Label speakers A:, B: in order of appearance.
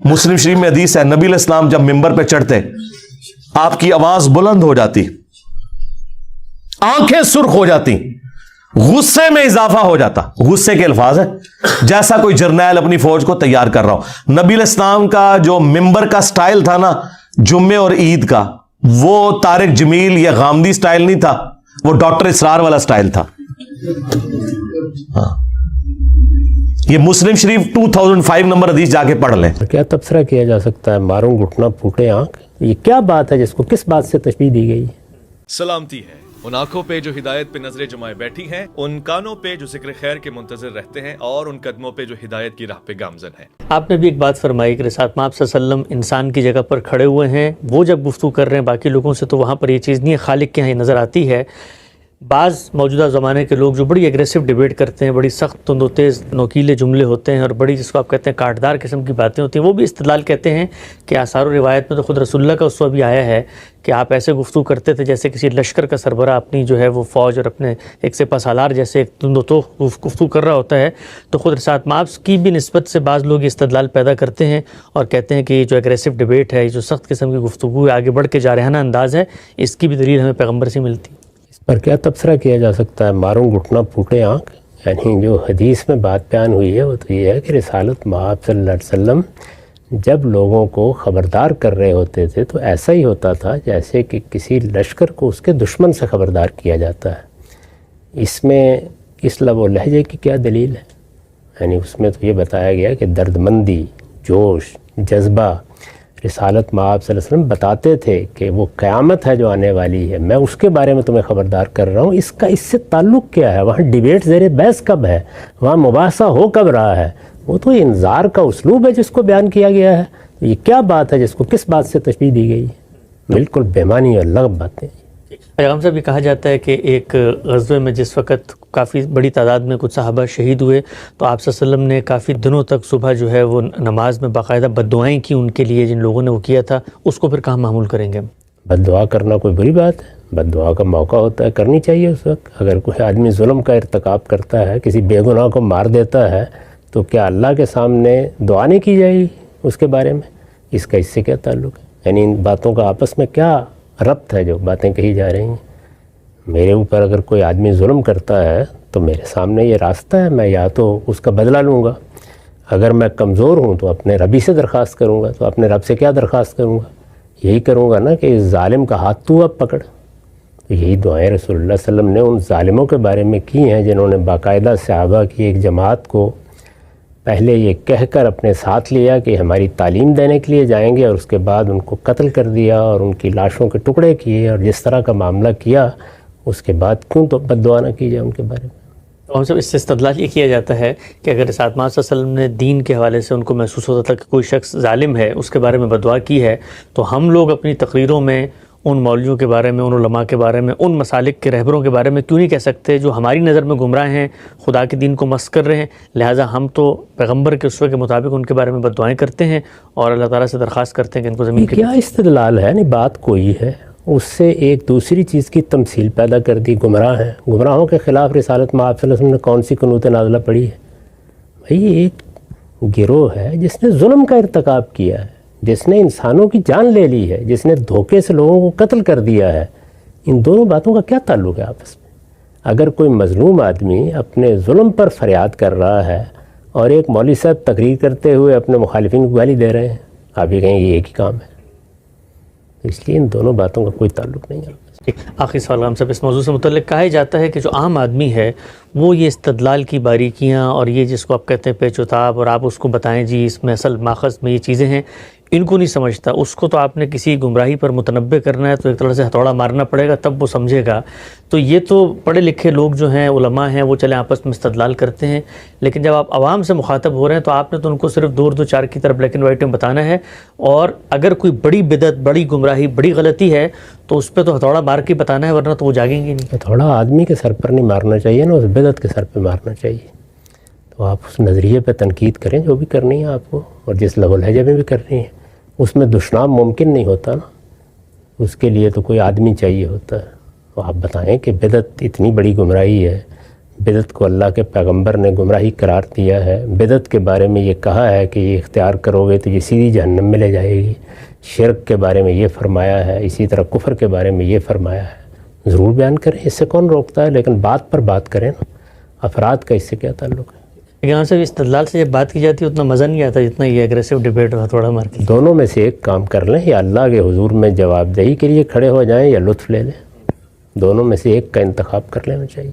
A: मुस्लिम शरीफ में हदीस है, नबी अलैहिस्सलाम जब मिंबर पे चढ़ते आपकी आवाज बुलंद हो जाती, आंखें सुर्ख हो जाती, गुस्से में इजाफा हो जाता। गुस्से के अल्फाज है, जैसा कोई जर्नैल अपनी फौज को तैयार कर रहा हो। नबी अलैहिस्सलाम का जो मिंबर का स्टाइल था ना जुम्मे और ईद का, वो तारिक जमील या गामदी स्टाइल नहीं था, वो डॉक्टर इसरार वाला स्टाइल था। हाँ। ये मुस्लिम शरीफ 2005 नंबर हदीस जाके पढ़ लें।
B: क्या तबसरा किया जा सकता है, मारूं घुटना फूटे आंख, ये क्या बात है जिसको किस बात से तशबीह दी गई है?
C: सलामती है उन आंखों पे जो हिदायत पे नजरें जमाए बैठी हैं, उन कानों पे जो जिक्र खैर के मुंतजर रहते हैं, और उन कदमों पे जो हिदायत की राह पे गामजन हैं।
D: आपने भी एक बात फरमाई कि रसूल पाक सल्लल्लाहु अलैहि वसल्लम इंसान की जगह पर खड़े हुए हैं, वो जब गुफ्तगू कर रहे हैं बाकी लोगों से, तो वहाँ पर ये चीज़ नहीं है, खालिक के यहाँ नज़र आती है। बाज़ मौजूदा ज़माने के लोग जो बड़ी एग्रेसिव डिबेट करते हैं, बड़ी सख्त तुंद तेज़ नोकीले जुमले होते हैं और बड़ी जिसको आप कहते हैं काटदार किस्म की बातें होती हैं, वो भी इस्तिदलाल कहते हैं कि आसार और रिवायत में तो ख़ुद रसूलुल्लाह का उसवा भी आया है कि आप ऐसे गुफ्तगू करते थे जैसे किसी लश्कर का सरबरा अपनी जो है वो फ़ौज और अपने एक सिपा सालार जैसे एक तुंद तो गुफ्तगू कर रहा होता है। तो ख़ुद रसूल माप्स की भी निस्बत से बाज़ लोग इस्तिदलाल पैदा करते हैं और कहते हैं कि ये जो एग्रेसिव डिबेट है, ये जो सख्त किस्म की गुफ्तगू है, आगे बढ़ के जारहाना अंदाज़ है, इसकी भी दलील हमें पैगम्बर से मिलती है।
B: पर क्या तबसरा किया जा सकता है, मारूं घुटना फूटे आंख? यानी जो हदीस में बात बयान हुई है वो तो ये है कि रिसालत महब सल्लल्लाहु अलैहि वसल्लम जब लोगों को ख़बरदार कर रहे होते थे तो ऐसा ही होता था जैसे कि किसी लश्कर को उसके दुश्मन से ख़बरदार किया जाता है। इसमें इस लब व लहजे की क्या दलील है? यानी उसमें तो ये बताया गया कि दर्दमंदी, जोश, जज्बा, रिसालत महब सल्लल्लाहु अलैहि वसल्लम बताते थे कि वो क़यामत है जो आने वाली है, मैं उसके बारे में तुम्हें ख़बरदार कर रहा हूँ। इसका इससे ताल्लुक़ क्या है? वहाँ डिबेट ज़ेर बहस कब है? वहाँ मुबासा हो कब रहा है? वो तो इंजार का उसलूब है जिसको बयान किया गया है। ये क्या बात है जिसको किस बात से तशबीह दी गई है? बिल्कुल बेमानी और लगब बातें।
D: पैगम्बर से भी कहा जाता है कि एक ग़ज़वे में जिस वक़्त काफ़ी बड़ी तादाद में कुछ सहाबा शहीद हुए तो आप सल्लल्लाहु अलैहि वसल्लम ने काफ़ी दिनों तक सुबह जो है वो नमाज में बाकायदा बद्दुआएँ की उनके लिए, जिन लोगों ने वो किया था। उसको फिर कहाँ मामूल करेंगे?
B: बद्दुआ करना कोई बुरी बात है? बद्दुआ का मौका होता है, करनी चाहिए उस वक्त। अगर कोई आदमी जुल्म का इर्तिकाब करता है, किसी बेगुनाह को मार देता है, तो क्या अल्लाह के सामने दुआ नहीं की जाएगी उसके बारे में? इसका इससे क्या ताल्लुक़ है? यानी इन बातों का आपस में क्या रब्त है जो बातें कही जा रही हैं? मेरे ऊपर अगर कोई आदमी जुल्म करता है तो मेरे सामने ये रास्ता है, मैं या तो उसका बदला लूँगा, अगर मैं कमज़ोर हूँ तो अपने रबी से दरख्वास्त करूँगा। तो अपने रब से क्या दरख्वास्त करूँगा? यही करूँगा ना कि इस ज़ालिम का हाथ तू अब पकड़। तो यही दुआएं रसूलुल्लाह सल्लल्लाहु अलैहि वसल्लम ने उन ज़ालिमों के बारे में की हैं जिन्होंने बाकायदा सहाबा की एक जमात को पहले ये कहकर अपने साथ लिया कि हमारी तालीम देने के लिए जाएंगे, और उसके बाद उनको कत्ल कर दिया और उनकी लाशों के टुकड़े किए, और जिस तरह का मामला किया उसके बाद क्यों तो बद्दुआ न की जाए उनके बारे में?
D: तो हम सब इससे इस्तदलाल ये किया जाता है कि अगर रसूल पाक सल्लल्लाहु अलैहि वसल्लम ने दीन के हवाले से उनको महसूस होता था कि कोई शख्स जालिम है, उसके बारे में बद्दुआ की है, तो हम लोग अपनी तकरीरों में उन मौलवियों के बारे में, उन उलमा के बारे में, उन मसालिक के रहबरों के बारे में क्यों नहीं कह सकते जो हमारी नज़र में गुमराह हैं, खुदा के दीन को मस्ख़ कर रहे हैं? लिहाजा हम तो पैगम्बर के उसवे के मुताबिक उनके बारे में बद्दुआएँ करते हैं और अल्लाह ताला से दरख्वास्त करते हैं कि इनको ज़मीन की।
B: क्या इस्तदलाल है? नहीं, बात कोई है, उससे एक दूसरी चीज़ की तमसील पैदा कर दी। गुमराह हैं, गुमराहों के ख़िलाफ़ रिसालत महब सल्लल्लाहु अलैहि वसल्लम ने कौन सी कुनूत नाज़िला पढ़ी है? भाई एक गिरोह है जिसने जुल्म का इर्तिकाब किया है, जिसने इंसानों की जान ले ली है, जिसने धोखे से लोगों को कत्ल कर दिया है। इन दोनों बातों का क्या ताल्लुक़ है आपस में? अगर कोई मज़लूम आदमी अपने जुल्म पर फरियाद कर रहा है और एक मौलवी साहब तकरीर करते हुए अपने मुखालिफिन को गाली दे रहे हैं, आप ये कहेंगे एक ही काम है। इसलिए इन दोनों बातों का कोई ताल्लुक़ नहीं है।
D: आखिरी सवाल हम सब इस मौजूद से मुतल्लिक़ कहा जाता है कि जो आम आदमी है वो ये इस्तदलाल की बारीकियाँ और ये जिसको आप कहते हैं पेचोताब, और आप उसको बताएं जी इसमें असल माखज़ में ये चीज़ें हैं, इनको नहीं समझता। उसको तो आपने किसी गुमराही पर मुतनब्बे करना है तो एक तरह से हथौड़ा मारना पड़ेगा तब वो समझेगा। तो ये तो पढ़े लिखे लोग जो हैं, उलमा हैं, वो चले आपस में इस्तदलाल करते हैं, लेकिन जब आप आवाम से मुखातब हो रहे हैं तो आपने तो उनको सिर्फ दो चार की तरफ ब्लैक एंड वाइट में बताना है, और अगर कोई बड़ी बिदत, बड़ी गुमराही, बड़ी गलती है तो उस पर तो हथौड़ा मार के बताना है, वरना तो वो जागेंगे नहीं।
B: हथौड़ा आदमी के सर पर नहीं मारना चाहिए ना, उस बिदत के सर पर मारना चाहिए। तो आप उस नज़रिए पर तनकीद करें जो भी करनी है आपको, और जिस लहजे लहजे में भी करनी है, उसमें दुश्मन मुमकिन नहीं होता ना, उसके लिए तो कोई आदमी चाहिए होता है। तो आप बताएं कि बिदत इतनी बड़ी गुमराही है, بدعت کو اللہ کے پیغمبر نے گمراہی قرار دیا ہے. بدعت کے بارے میں یہ کہا ہے کہ یہ اختیار کرو گے تو یہ سیدھی جہنم میں لے جائے گی. شرک کے بارے میں یہ فرمایا ہے, اسی طرح کفر کے بارے میں یہ فرمایا ہے. ضرور بیان کریں, اس سے کون روکتا ہے, لیکن بات پر بات کریں نا, افراد کا اس سے کیا تعلق ہے.
D: یہاں سے استدلال سے جب بات کی جاتی ہے اتنا مزہ نہیں آتا جتنا یہ ایگریسو ڈیبیٹ تھوڑا مار کے.
B: دونوں میں سے ایک کام کر لیں, یا اللہ کے حضور میں جواب دہی کے لیے کھڑے ہو جائیں یا لطف لے لیں. دونوں میں سے ایک کا انتخاب کر لینا چاہیے.